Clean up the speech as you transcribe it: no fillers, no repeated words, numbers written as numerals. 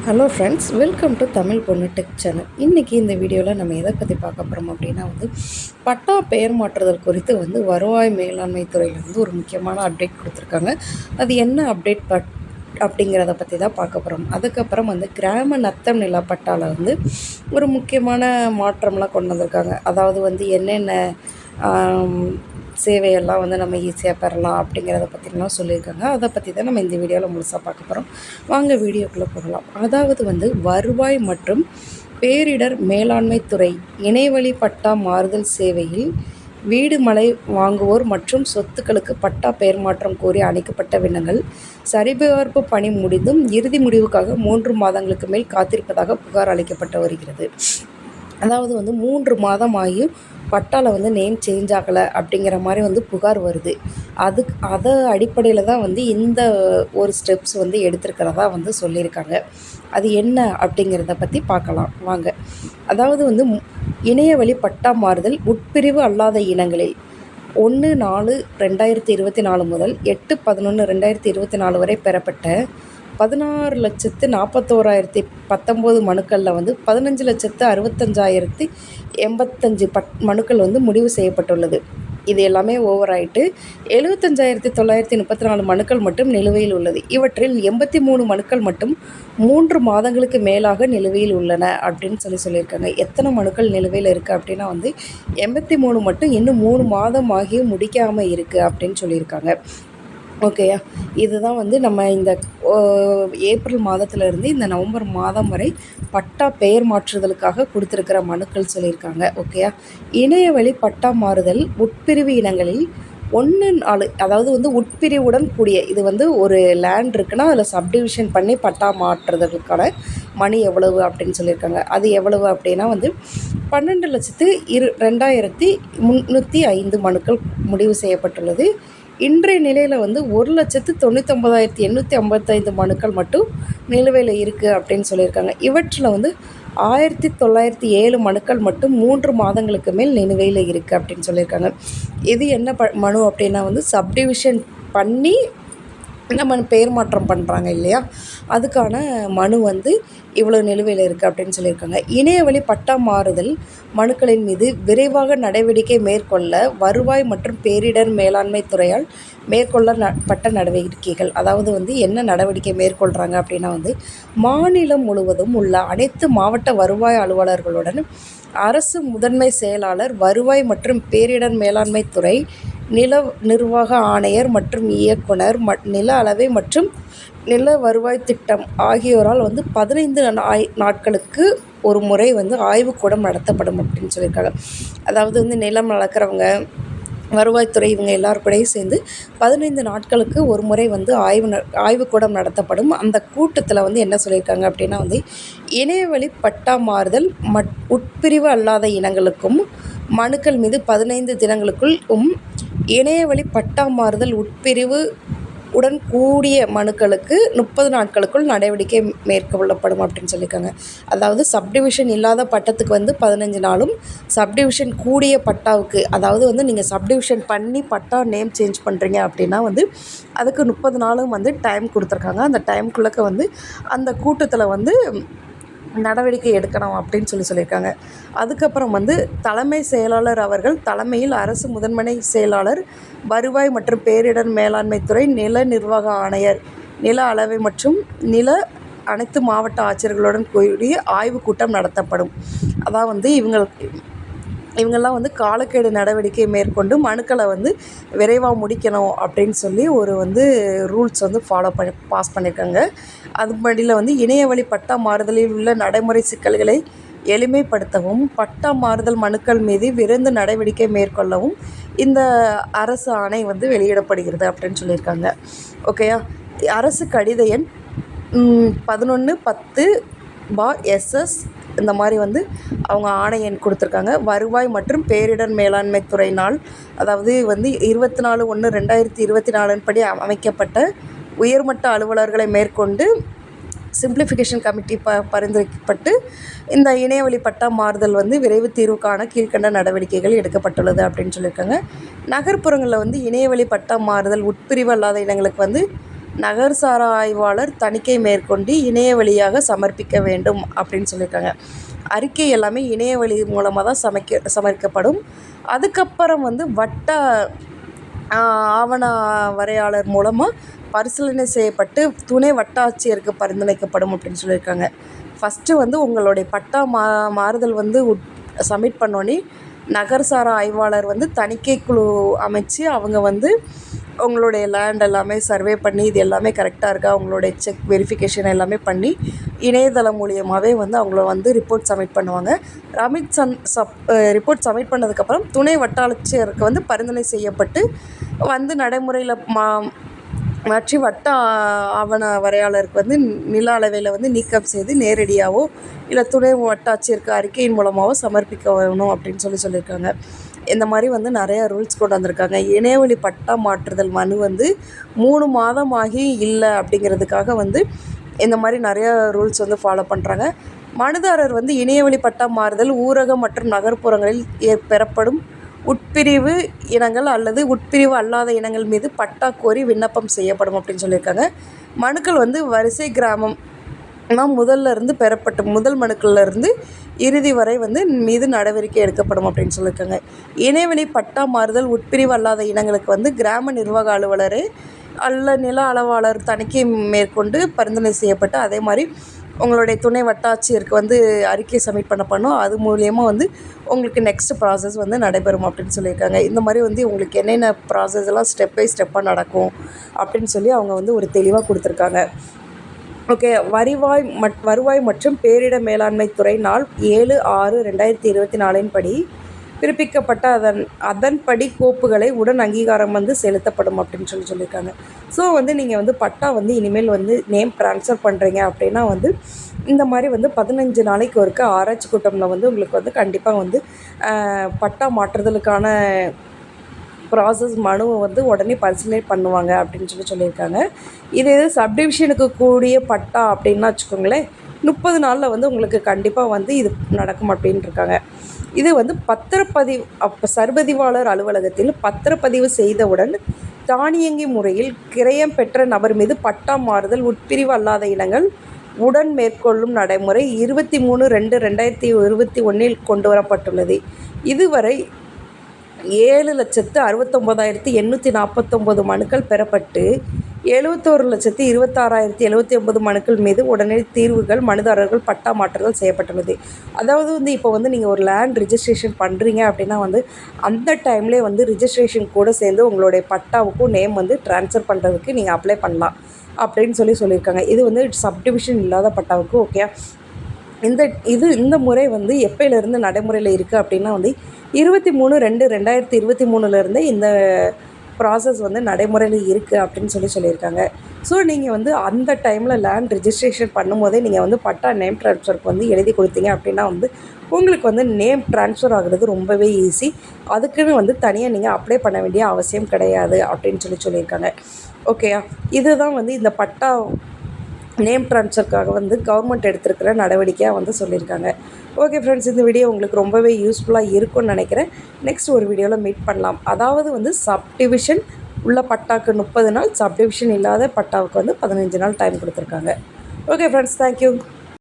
Hello friends, welcome to Tamil பொண்ணு tech channel. இன்றைக்கி இந்த வீடியோவில் நம்ம எதை பற்றி பார்க்க போகிறோம் அப்படின்னா பட்டா பெயர் மாற்றுதல் குறித்து வருவாய் மேலாண்மை துறையிலேருந்து ஒரு முக்கியமான அப்டேட் கொடுத்துருக்காங்க. அது என்ன அப்டேட் அப்படிங்கிறத பற்றி தான் பார்க்க போகிறோம். அதுக்கப்புறம் கிராம நத்தம் நில பட்டாவில் ஒரு முக்கியமான மாற்றம்லாம் கொண்டு வந்திருக்காங்க. அதாவது என்னென்ன சேவையெல்லாம் நம்ம ஈஸியாக பெறலாம் அப்படிங்கிறத பற்றிலாம் சொல்லியிருக்காங்க. அதை பற்றி தான் நம்ம இந்த வீடியோவில் முழுசாக பார்க்க போகிறோம். வாங்க வீடியோக்குள்ளே போகலாம். அதாவது வருவாய் மற்றும் பேரிடர் மேலாண்மை துறை இணையவழி பட்டா மாறுதல் சேவையில் வீடு மனை வாங்குவோர் மற்றும் சொத்துக்களுக்கு பட்டா பெயர் மாற்றம் கோரி அளிக்கப்பட்ட விண்ணங்கள் சரிபார்ப்பு பணி முடிந்தும் இறுதி முடிவுக்காக 3 மாதங்களுக்கு மேல் காத்திருப்பதாக புகார் அளிக்கப்பட்டு வருகிறது. அதாவது 3 மாதம் ஆகியும் பட்டாவில் நேம் சேஞ்ச் ஆகலை அப்படிங்கிற மாதிரி புகார் வருது. அதை அடிப்படையில் தான் இந்த ஒரு ஸ்டெப்ஸ் எடுத்திருக்கிறதா சொல்லியிருக்காங்க. அது என்ன அப்படிங்கிறத பற்றி பார்க்கலாம் வாங்க. அதாவது இணையவழி பட்டா மாறுதல் உட்பிரிவு அல்லாத இனங்களில் 1/4/2024 முதல் 8/11/2024 வரை பெறப்பட்ட 16,41,019 மனுக்களில் 15,65,085 மனுக்கள் முடிவு செய்யப்பட்டுள்ளது. இது எல்லாமே ஓவர் ஆகிட்டு 75,934 மனுக்கள் மட்டும் நிலுவையில் உள்ளது. இவற்றில் 83 மனுக்கள் மட்டும் 3 மாதங்களுக்கு மேலாக நிலுவையில் உள்ளன அப்படின்னு சொல்லியிருக்காங்க. எத்தனை மனுக்கள் நிலுவையில் இருக்குது அப்படின்னா 83 மட்டும் இன்னும் 3 மாதம் ஆகியும் முடிக்காமல் இருக்குது அப்படின்னு சொல்லியிருக்காங்க. ஓகேயா, இதுதான் நம்ம இந்த ஏப்ரல் மாதத்துலேருந்து இந்த நவம்பர் மாதம் வரை பட்டா பெயர் மாற்றுதலுக்காக கொடுத்துருக்கிற மனுக்கள் சொல்லியிருக்காங்க. ஓகேயா, இணையவழி பட்டா மாறுதல் உட்பிரிவு இனங்களில் 1/4, அதாவது உட்பிரிவுடன் கூடிய இது ஒரு லேண்ட் இருக்குன்னா அதில் சப்டிவிஷன் பண்ணி பட்டா மாற்றுறதுக்கான மணி எவ்வளவு அப்படின்னு சொல்லியிருக்காங்க. அது எவ்வளவு அப்படின்னா 12,02,305 மனுக்கள் முடிவு செய்யப்பட்டுள்ளது. இன்றைய நிலையில் 1,99,855 மனுக்கள் மட்டும் நிலுவையில் இருக்குது அப்படின்னு சொல்லியிருக்காங்க. இவற்றில் 1,907 மனுக்கள் மட்டும் 3 மாதங்களுக்கு மேல் நிலுவையில் இருக்குது அப்படின்னு சொல்லியிருக்காங்க. இது என்ன மனு அப்படின்னா சப்டிவிஷன் பண்ணி நம்ம பெயர் மாற்றம் பண்ணுறாங்க இல்லையா, அதுக்கான மனு இவ்வளோ நிலுவையில் இருக்குது அப்படின்னு சொல்லியிருக்காங்க. இணையவழி பட்டா மாறுதல் மனுக்களின் மீது விரைவாக நடவடிக்கை மேற்கொள்ள வருவாய் மற்றும் பேரிடர் மேலாண்மை துறையால் மேற்கொள்ளப்பட்ட நடவடிக்கைகள். அதாவது என்ன நடவடிக்கை மேற்கொள்கிறாங்க அப்படின்னா மாநிலம் முழுவதும் உள்ள அனைத்து மாவட்ட வருவாய் அலுவலர்களுடன் அரசு முதன்மை செயலாளர், வருவாய் மற்றும் பேரிடர் மேலாண்மை துறை, நில நிர்வாக ஆணையர் மற்றும் இயக்குனர், நில அளவை மற்றும் நில வருவாய் திட்டம் ஆகியோரால் 15 நாட்களுக்கு ஒரு முறை ஆய்வுக்கூடம் நடத்தப்படும் அப்படின்னு சொல்லியிருக்காங்க. அதாவது நிலம் அளக்கிறவங்க, வருவாய்த்துறை இவங்க எல்லாருக்கூடையும் சேர்ந்து 15 நாட்களுக்கு ஒரு முறை ஆய்வுக்கூடம் நடத்தப்படும். அந்த கூட்டத்தில் என்ன சொல்லியிருக்காங்க அப்படின்னா இணையவழி பட்டா மாறுதல் உட்பிரிவு அல்லாத இனங்களுக்கும் மனுக்கள் மீது 15 தினங்களுக்குள்ளும் இணையவழி பட்டா மாறுதல் உட்பிரிவு உடன் கூடிய மனுக்களுக்கு 30 நாட்களுக்குள் நடவடிக்கை மேற்கொள்ளப்படும் அப்படின்னு சொல்லியிருக்காங்க. அதாவது சப்டிவிஷன் இல்லாத பட்டத்துக்கு 15 நாளும், சப்டிவிஷன் கூடிய பட்டாவுக்கு, அதாவது நீங்கள் சப்டிவிஷன் பண்ணி பட்டா நேம் சேஞ்ச் பண்ணுறீங்க அப்படின்னா அதுக்கு 30 நாளும் டைம் கொடுத்துருக்காங்க. அந்த டைமுக்குள்ளக்க அந்த கூட்டத்தில் நடவடிக்கை எடுக்கணும் அப்படின்னு சொல்லியிருக்காங்க. அதுக்கப்புறம் தலைமை செயலாளர் அவர்கள் தலைமையில் அரசு முதன்மை செயலாளர், வருவாய் மற்றும் பேரிடர் மேலாண்மை துறை, நில நிர்வாக ஆணையர், நில அளவை மற்றும் நில அனைத்து மாவட்ட ஆட்சியர்களுடன் கூடிய ஆய்வுக் கூட்டம் நடத்தப்படும். அதாவது இவங்கெல்லாம் காலக்கெடு நடவடிக்கை மேற்கொண்டு மனுக்களை விரைவாக முடிக்கணும் அப்படின்னு சொல்லி ஒரு ரூல்ஸ் ஃபாலோ பண்ணி பாஸ் பண்ணியிருக்காங்க. அதுபடியில் இணையவழி பட்டா மாறுதலில் உள்ள நடைமுறை சிக்கல்களை எளிமைப்படுத்தவும், பட்டா மாறுதல் மனுக்கள் மீது விரைந்து நடவடிக்கை மேற்கொள்ளவும் இந்த அரசு ஆணை வெளியிடப்படுகிறது அப்படின்னு சொல்லியிருக்காங்க. ஓகேயா, அரசு கடித எண் 1110/SS இந்த மாதிரி அவங்க ஆணை எண் கொடுத்துருக்காங்க. வருவாய் மற்றும் பேரிடர் மேலாண்மை துறையினால், அதாவது 24/1/2024 படி அமைக்கப்பட்ட உயர்மட்ட அலுவலர்களை மேற்கொண்டு சிம்பிளிஃபிகேஷன் கமிட்டி பரிந்துரைக்கப்பட்டு இந்த இணையவழி பட்டா மாறுதல் விரைவு தீர்வுக்கான கீழ்கண்ட நடவடிக்கைகள் எடுக்கப்பட்டுள்ளது அப்படின்னு சொல்லியிருக்காங்க. நகர்ப்புறங்களில் இணையவழி பட்டா மாறுதல் உட்பிரிவு அல்லாத இனங்களுக்கு நகர்சார ஆய்வாளர் தணிக்கை மேற்கொண்டு இணைய வழியாக சமர்ப்பிக்க வேண்டும் அப்படின்னு சொல்லியிருக்காங்க. அறிக்கை எல்லாமே இணைய வழி மூலமாக தான் சமர்ப்பிக்கப்படும். அதுக்கப்புறம் வந்து வட்ட ஆவண வரையாளர் மூலமாக பரிசீலனை செய்யப்பட்டு துணை வட்டாட்சியருக்கு பரிந்துரைக்கப்படும் அப்படின்னு சொல்லியிருக்காங்க. ஃபஸ்ட்டு வந்து உங்களுடைய பட்டா மாறுதல் வந்து சப்மிட் பண்ணோன்னே நகர்சார ஆய்வாளர் வந்து தணிக்கை குழு அமைச்சு அவங்க வந்து உங்களுடைய லேண்ட் எல்லாமே சர்வே பண்ணி இது எல்லாமே கரெக்டாக இருக்கா உங்களுடைய செக் வெரிஃபிகேஷன் எல்லாமே பண்ணி இணையதளம் மூலியமாகவே வந்து அவங்கள வந்து ரிப்போர்ட் சப்மிட் பண்ணுவாங்க. ரிப்போர்ட் சப்மிட் பண்ணதுக்கப்புறம் துணை வட்டாட்சியருக்கு வந்து பரிந்துரை செய்யப்பட்டு வந்து நடைமுறையில் மாற்றி வட்ட ஆவண வரையாளருக்கு வந்து நில அளவையில் வந்து நீக்கம் செய்து நேரடியாகவோ இல்லை துணை வட்டாட்சியருக்கு அறிக்கையின் மூலமாகவோ சமர்ப்பிக்க வேணும் அப்படின்னு சொல்லியிருக்காங்க. இந்த மாதிரி வந்து நிறையா ரூல்ஸ் கொண்டு வந்திருக்காங்க. இணையவழி பட்டா மாற்றுதல் மனு வந்து 3 மாதம் ஆகி இல்லை அப்படிங்கிறதுக்காக வந்து இந்த மாதிரி நிறையா ரூல்ஸ் வந்து ஃபாலோ பண்ணுறாங்க. மனுதாரர் வந்து இணையவழி பட்டா மாறுதல் ஊரக மற்றும் நகர்ப்புறங்களில் பெறப்படும் உட்பிரிவு இனங்கள் அல்லது உட்பிரிவு அல்லாத இனங்கள் மீது பட்டா கோரி விண்ணப்பம் செய்யப்படும் அப்படின்னு சொல்லியிருக்காங்க. மனுக்கள் வந்து வரிசை கிராமம் முதல்ல இருந்து பெறப்பட்ட முதல் மனுக்கள்லேருந்து இறுதி வரை வந்து மீது நடவடிக்கை எடுக்கப்படும் அப்படின்னு சொல்லியிருக்காங்க. இணையவழி பட்டா மாறுதல் உட்பிரிவு அல்லாத இனங்களுக்கு வந்து கிராம நிர்வாக அலுவலர் அல்ல நில அளவாளர் தணிக்கை மேற்கொண்டு பரிந்துரை செய்யப்பட்டு அதே மாதிரி உங்களுடைய துணை வட்டாட்சியருக்கு வந்து அறிக்கை சப்மிட் பண்ணணும். அது மூலயமா வந்து உங்களுக்கு நெக்ஸ்ட் ப்ராசஸ் வந்து நடைபெறும் அப்படின்னு சொல்லியிருக்காங்க. இந்த மாதிரி வந்து உங்களுக்கு என்னென்ன ப்ராசஸ் எல்லாம் ஸ்டெப் பை ஸ்டெப்பாக நடக்கும் அப்படின்னு சொல்லி அவங்க வந்து ஒரு தெளிவாக கொடுத்துருக்காங்க. ஓகே. வருவாய் மற்றும் பேரிடர் மேலாண்மை துறை நாள் 7/6/2024 படி பிறப்பிக்கப்பட்ட அதன்படி கோப்புகளை உடன் அங்கீகாரம் வந்து செலுத்தப்படும் அப்படின்னு சொல்லியிருக்காங்க. ஸோ வந்து நீங்கள் வந்து பட்டா வந்து இனிமேல் வந்து நேம் ட்ரான்ஸ்ஃபர் பண்ணுறீங்க அப்படின்னா வந்து இந்த மாதிரி வந்து 15 நாளைக்கு ஒருக்க ஆராய்ச்சி கூட்டமில் வந்து உங்களுக்கு வந்து கண்டிப்பாக வந்து பட்டா மாற்றுதலுக்கான ப்ராசஸ் மனுவை வந்து உடனே பரிசீலனை பண்ணுவாங்க அப்படின்னு சொல்லியிருக்காங்க. இது சப்டிவிஷனுக்கு கூடிய பட்டா அப்படின்னா வச்சுக்கோங்களேன் 30 நாளில் வந்து உங்களுக்கு கண்டிப்பாக வந்து இது நடக்கும் அப்படின்ட்டு இருக்காங்க. இது வந்து சர்வதிவாளர் அலுவலகத்தில் பத்திரப்பதிவு செய்தவுடன் தானியங்கி முறையில் கிரயம் பெற்ற நபர் மீது பட்டா மாறுதல் உட்பிரிவு அல்லாத இனங்கள் உடன் மேற்கொள்ளும் நடைமுறை 23/2/2021 கொண்டு வரப்பட்டுள்ளது. இதுவரை 7,69,849 மனுக்கள் பெறப்பட்டு 71,26,079 மனுக்கள் மீது உடனடி தீர்வுகள் மனுதாரர்கள் பட்டா மாற்றுதல் செய்யப்பட்டுள்ளது. அதாவது வந்து இப்போ வந்து நீங்கள் ஒரு லேண்ட் ரிஜிஸ்ட்ரேஷன் பண்ணுறீங்க அப்படின்னா வந்து அந்த டைம்லேயே வந்து ரிஜிஸ்ட்ரேஷன் கூட சேர்ந்து உங்களுடைய பட்டாவுக்கும் நேம் வந்து ட்ரான்ஸ்ஃபர் பண்ணுறதுக்கு நீங்கள் அப்ளை பண்ணலாம் அப்படின்னு சொல்லியிருக்காங்க. இது வந்து சப்டிவிஷன் இல்லாத பட்டாவுக்கு ஓகே. இந்த முறை வந்து எப்போலேருந்து நடைமுறையில் இருக்குது அப்படின்னா வந்து 23/2/2023 இந்த ப்ராசஸ் வந்து நடைமுறையில் இருக்குது அப்படின்னு சொல்லியிருக்காங்க. ஸோ நீங்கள் வந்து அந்த டைமில் லேண்ட் ரிஜிஸ்ட்ரேஷன் பண்ணும்போதே நீங்கள் வந்து பட்டா நேம் ட்ரான்ஸ்ஃபருக்கு வந்து எழுதி கொடுத்தீங்க அப்படின்னா வந்து உங்களுக்கு வந்து நேம் ட்ரான்ஸ்ஃபர் ஆகுறது ரொம்பவே ஈஸி. அதுக்குன்னு வந்து தனியாக நீங்கள் அப்ளை பண்ண வேண்டிய அவசியம் கிடையாது அப்படின்னு சொல்லியிருக்காங்க. ஓகேயா. இதுதான் வந்து இந்த பட்டா நேம் ட்ரான்ஸ்ஃபருக்காக வந்து கவர்மெண்ட் எடுத்திருக்கிற நடவடிக்கையாக வந்து சொல்லியிருக்காங்க. ஓகே ஃப்ரெண்ட்ஸ், இந்த வீடியோ உங்களுக்கு ரொம்பவே யூஸ்ஃபுல்லாக இருக்கும்னு நினைக்கிறேன். நெக்ஸ்ட் ஒரு வீடியோவில் மீட் பண்ணலாம். அதாவது வந்து சப்டிவிஷன் உள்ள பட்டாவுக்கு 30 நாள், சப்டிவிஷன் இல்லாத பட்டாவுக்கு வந்து 15 நாள் டைம் கொடுத்துருக்காங்க. Okay friends, thank you.